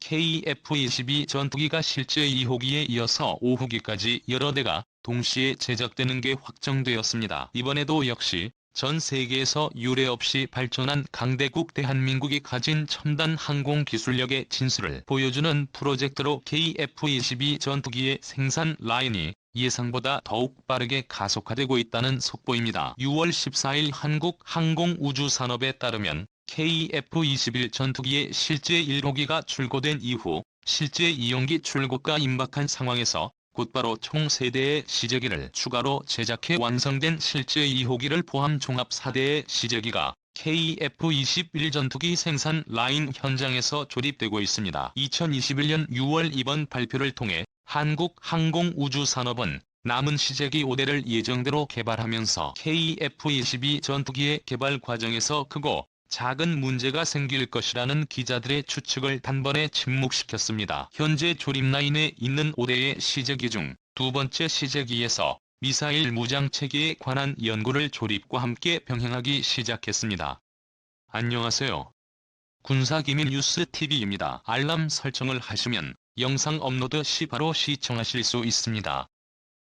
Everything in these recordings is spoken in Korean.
KF-22 전투기가 실제 2호기에 이어서 5호기까지 여러 대가 동시에 제작되는 게 확정되었습니다. 이번에도 역시 전 세계에서 유례 없이 발전한 강대국 대한민국이 가진 첨단 항공 기술력의 진수를 보여주는 프로젝트로 KF-22 전투기의 생산 라인이 예상보다 더욱 빠르게 가속화되고 있다는 속보입니다. 6월 14일 한국항공우주산업에 따르면 KF-21 전투기의 실제 1호기가 출고된 이후 실제 2호기 출고가 임박한 상황에서 곧바로 총 3대의 시제기를 추가로 제작해 완성된 실제 2호기를 포함 종합 4대의 시제기가 KF-21 전투기 생산 라인 현장에서 조립되고 있습니다. 2021년 6월 이번 발표를 통해 한국항공우주산업은 남은 시제기 5대를 예정대로 개발하면서 KF-22 전투기의 개발 과정에서 크고 작은 문제가 생길 것이라는 기자들의 추측을 단번에 침묵시켰습니다. 현재 조립 라인에 있는 5대의 시제기 중 두 번째 시제기에서 미사일 무장체계에 관한 연구를 조립과 함께 병행하기 시작했습니다. 안녕하세요. 군사기밀 뉴스TV입니다. 알람 설정을 하시면 영상 업로드 시 바로 시청하실 수 있습니다.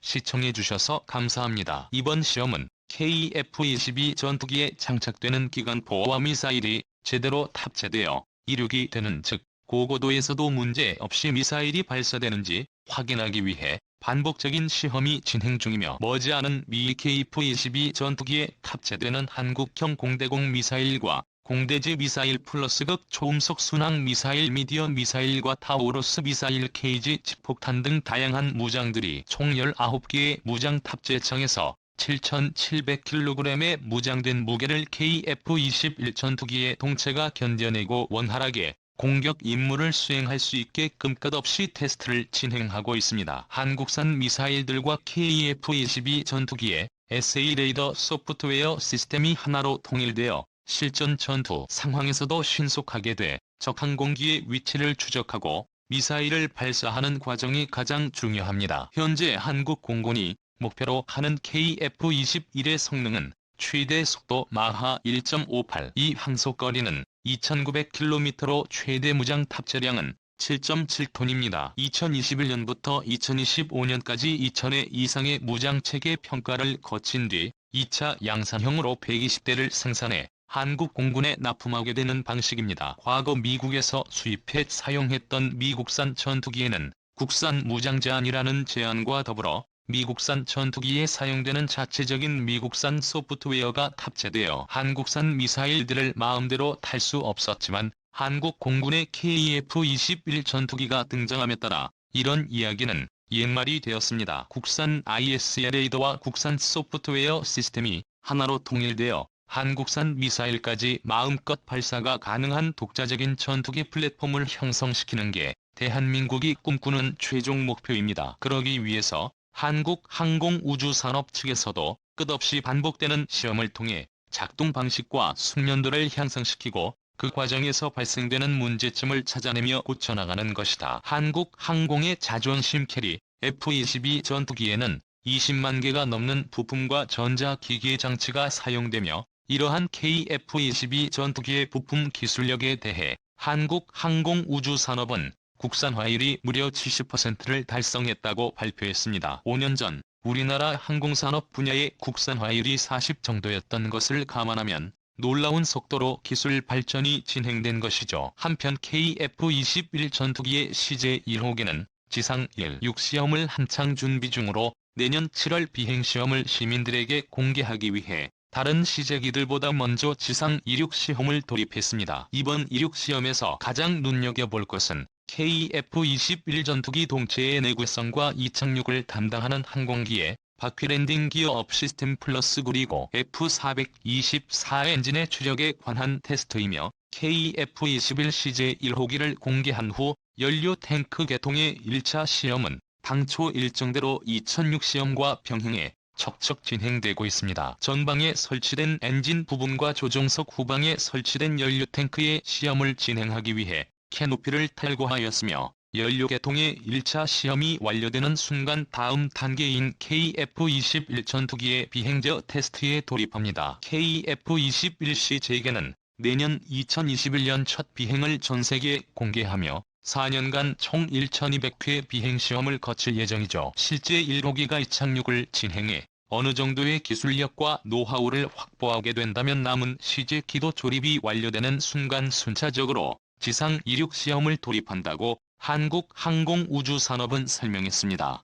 시청해주셔서 감사합니다. 이번 시험은 KF-22 전투기에 장착되는 기관포와 미사일이 제대로 탑재되어 이륙이 되는 즉 고고도에서도 문제 없이 미사일이 발사되는지 확인하기 위해 반복적인 시험이 진행 중이며 머지않은 미 KF-22 전투기에 탑재되는 한국형 공대공 미사일과 공대지 미사일 플러스 극초음속 순항 미사일 미디어 미사일과 타우루스 미사일 케이지 집폭탄 등 다양한 무장들이 총 19개의 무장 탑재창에서 7,700kg의 무장된 무게를 KF-21 전투기의 동체가 견뎌내고 원활하게 공격 임무를 수행할 수 있게끔 끝없이 테스트를 진행하고 있습니다. 한국산 미사일들과 KF-22 전투기의 SA 레이더 소프트웨어 시스템이 하나로 통일되어 실전 전투 상황에서도 신속하게 돼 적 항공기의 위치를 추적하고 미사일을 발사하는 과정이 가장 중요합니다. 현재 한국 공군이 목표로 하는 KF-21의 성능은 최대 속도 마하 1.58, 이 항속거리는 2,900km로 최대 무장 탑재량은 7.7톤입니다. 2021년부터 2025년까지 2,000회 이상의 무장체계 평가를 거친 뒤 2차 양산형으로 120대를 생산해 한국 공군에 납품하게 되는 방식입니다. 과거 미국에서 수입해 사용했던 미국산 전투기에는 국산 무장 제한이라는 제한과 더불어 미국산 전투기에 사용되는 자체적인 미국산 소프트웨어가 탑재되어 한국산 미사일들을 마음대로 탈 수 없었지만 한국 공군의 KF-21 전투기가 등장함에 따라 이런 이야기는 옛말이 되었습니다. 국산 ISR 레이더와 국산 소프트웨어 시스템이 하나로 통일되어 한국산 미사일까지 마음껏 발사가 가능한 독자적인 전투기 플랫폼을 형성시키는 게 대한민국이 꿈꾸는 최종 목표입니다. 그러기 위해서 한국항공우주산업 측에서도 끝없이 반복되는 시험을 통해 작동 방식과 숙련도를 향상시키고 그 과정에서 발생되는 문제점을 찾아내며 고쳐나가는 것이다. 한국항공의 자존심 캐리 F-22 전투기에는 20만 개가 넘는 부품과 전자기기 장치가 사용되며 이러한 KF-22 전투기의 부품 기술력에 대해 한국항공우주산업은 국산화율이 무려 70%를 달성했다고 발표했습니다. 5년 전 우리나라 항공산업 분야의 국산화율이 40 정도였던 것을 감안하면 놀라운 속도로 기술 발전이 진행된 것이죠. 한편 KF-21 전투기의 시제 1호기는 지상 1-6 시험을 한창 준비 중으로 내년 7월 비행시험을 시민들에게 공개하기 위해 다른 시제기들보다 먼저 지상 2-6 시험을 돌입했습니다. 이번 2-6 시험에서 가장 눈여겨볼 것은 KF-21 전투기 동체의 내구성과 이착륙을 담당하는 항공기의 바퀴 랜딩 기어 업 시스템 플러스 그리고 F-424 엔진의 추력에 관한 테스트이며 KF-21 시제 1호기를 공개한 후 연료 탱크 개통의 1차 시험은 당초 일정대로 2006 시험과 병행해 척척 진행되고 있습니다. 전방에 설치된 엔진 부분과 조종석 후방에 설치된 연료 탱크의 시험을 진행하기 위해 캐노피를 탈거하였으며 연료 개통의 1차 시험이 완료되는 순간 다음 단계인 KF-21 전투기의 비행저 테스트에 돌입합니다. KF-21C 재개는 내년 2021년 첫 비행을 전세계에 공개하며 4년간 총 1,200회 비행시험을 거칠 예정이죠. 실제 7기가 이착륙을 진행해 어느 정도의 기술력과 노하우를 확보하게 된다면 남은 시제기도 조립이 완료되는 순간 순차적으로 지상 이륙 시험을 돌입한다고 한국항공우주산업은 설명했습니다.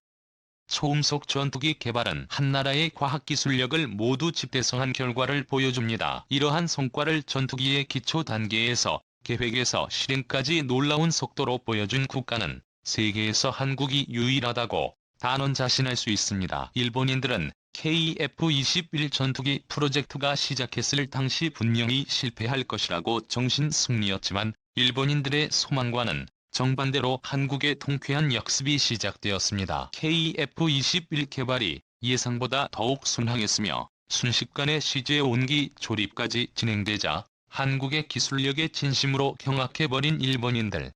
초음속 전투기 개발은 한 나라의 과학기술력을 모두 집대성한 결과를 보여줍니다. 이러한 성과를 전투기의 기초 단계에서 계획에서 실행까지 놀라운 속도로 보여준 국가는 세계에서 한국이 유일하다고 단언 자신할 수 있습니다. 일본인들은 KF-21 전투기 프로젝트가 시작했을 당시 분명히 실패할 것이라고 정신승리였지만 일본인들의 소망과는 정반대로 한국의 통쾌한 역습이 시작되었습니다. KF-21 개발이 예상보다 더욱 순항했으며 순식간에 시제 온기 조립까지 진행되자 한국의 기술력에 진심으로 경악해버린 일본인들.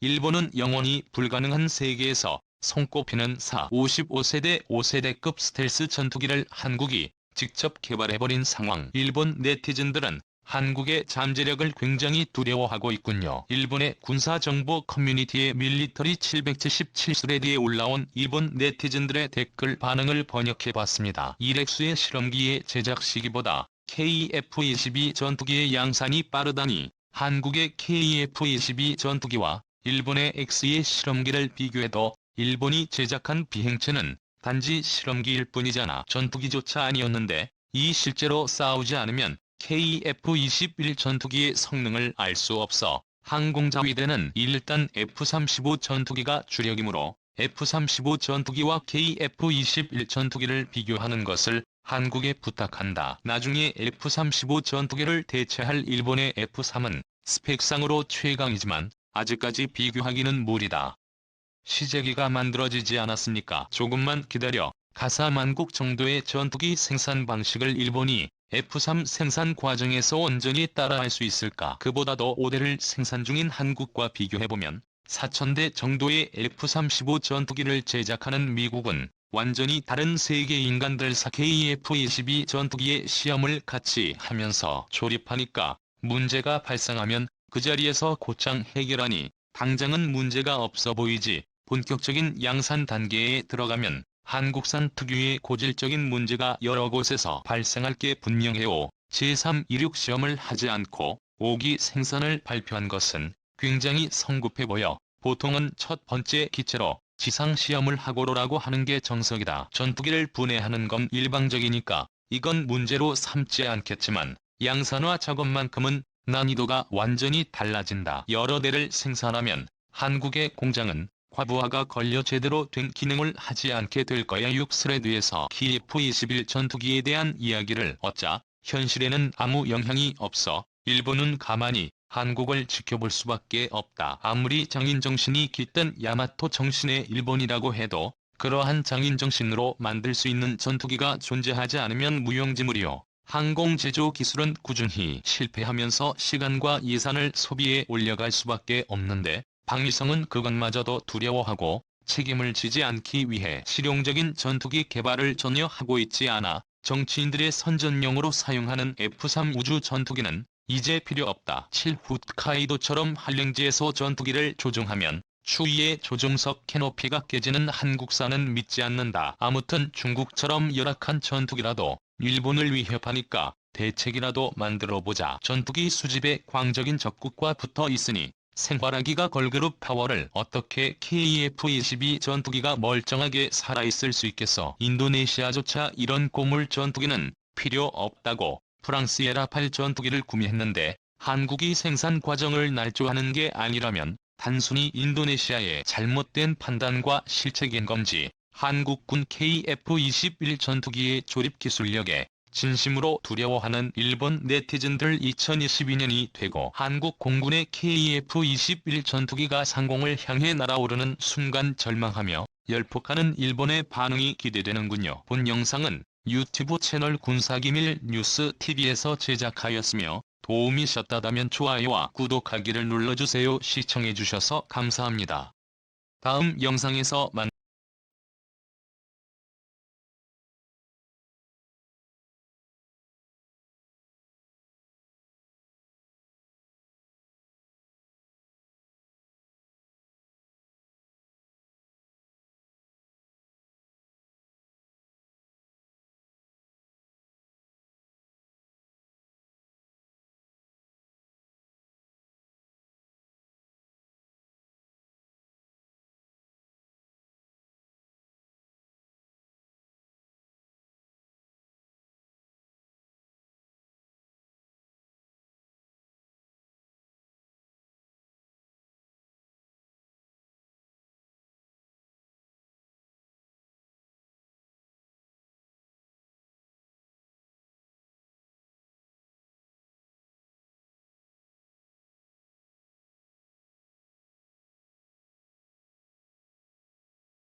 일본은 영원히 불가능한 세계에서 손꼽히는 55세대 5세대급 스텔스 전투기를 한국이 직접 개발해버린 상황. 일본 네티즌들은 한국의 잠재력을 굉장히 두려워하고 있군요. 일본의 군사정보 커뮤니티의 밀리터리 777스레디에 올라온 일본 네티즌들의 댓글 반응을 번역해봤습니다. 이렉수의 실험기의 제작 시기보다 KF-22 전투기의 양산이 빠르다니 한국의 KF-22 전투기와 일본의 X의 실험기를 비교해도 일본이 제작한 비행체는 단지 실험기일 뿐이잖아. 전투기조차 아니었는데 이 실제로 싸우지 않으면 KF-21 전투기의 성능을 알 수 없어 항공자위대는 일단 F-35 전투기가 주력이므로 F-35 전투기와 KF-21 전투기를 비교하는 것을 한국에 부탁한다. 나중에 F-35 전투기를 대체할 일본의 F-3은 스펙상으로 최강이지만 아직까지 비교하기는 무리다. 시제기가 만들어지지 않았습니까? 조금만 기다려. 가사만국 정도의 전투기 생산 방식을 일본이 F-3 생산 과정에서 온전히 따라할 수 있을까? 그보다도 5대를 생산 중인 한국과 비교해보면 4,000대 정도의 F-35 전투기를 제작하는 미국은 완전히 다른 세계 인간들사 KF-22 전투기의 시험을 같이 하면서 조립하니까 문제가 발생하면 그 자리에서 곧장 해결하니 당장은 문제가 없어 보이지 본격적인 양산 단계에 들어가면 한국산 특유의 고질적인 문제가 여러 곳에서 발생할 게 분명해요. 제3 이륙 시험을 하지 않고 5기 생산을 발표한 것은 굉장히 성급해 보여 보통은 첫 번째 기체로 지상 시험을 하고로라고 하는 게 정석이다. 전투기를 분해하는 건 일방적이니까 이건 문제로 삼지 않겠지만 양산화 작업만큼은 난이도가 완전히 달라진다. 여러 대를 생산하면 한국의 공장은 과부하가 걸려 제대로 된 기능을 하지 않게 될 거야. 6스레드에서 KF-21 전투기에 대한 이야기를 얻자 현실에는 아무 영향이 없어 일본은 가만히 한국을 지켜볼 수밖에 없다. 아무리 장인정신이 깃든 야마토 정신의 일본이라고 해도 그러한 장인정신으로 만들 수 있는 전투기가 존재하지 않으면 무용지물이요. 항공제조 기술은 꾸준히 실패하면서 시간과 예산을 소비해 올려갈 수밖에 없는데 박미성은 그것마저도 두려워하고 책임을 지지 않기 위해 실용적인 전투기 개발을 전혀 하고 있지 않아 정치인들의 선전용으로 사용하는 F-3 우주 전투기는 이제 필요 없다. 7 홋카이도처럼 한랭지에서 전투기를 조종하면 추위에 조종석 캐노피가 깨지는 한국산은 믿지 않는다. 아무튼 중국처럼 열악한 전투기라도 일본을 위협하니까 대책이라도 만들어보자. 전투기 수집에 광적인 적국과 붙어 있으니 생활하기가 걸그룹 파워를 어떻게 KF-22 전투기가 멀쩡하게 살아있을 수 있겠어. 인도네시아조차 이런 고물 전투기는 필요 없다고 프랑스에라8 전투기를 구매했는데 한국이 생산 과정을 날조하는 게 아니라면 단순히 인도네시아의 잘못된 판단과 실책인 건지 한국군 KF-21 전투기의 조립 기술력에 진심으로 두려워하는 일본 네티즌들. 2022년이 되고 한국 공군의 KF-21 전투기가 상공을 향해 날아오르는 순간 절망하며 열폭하는 일본의 반응이 기대되는군요. 본 영상은 유튜브 채널 군사기밀 뉴스 TV에서 제작하였으며 도움이 되셨다면 좋아요와 구독하기를 눌러주세요. 시청해주셔서 감사합니다. 다음 영상에서 만나요.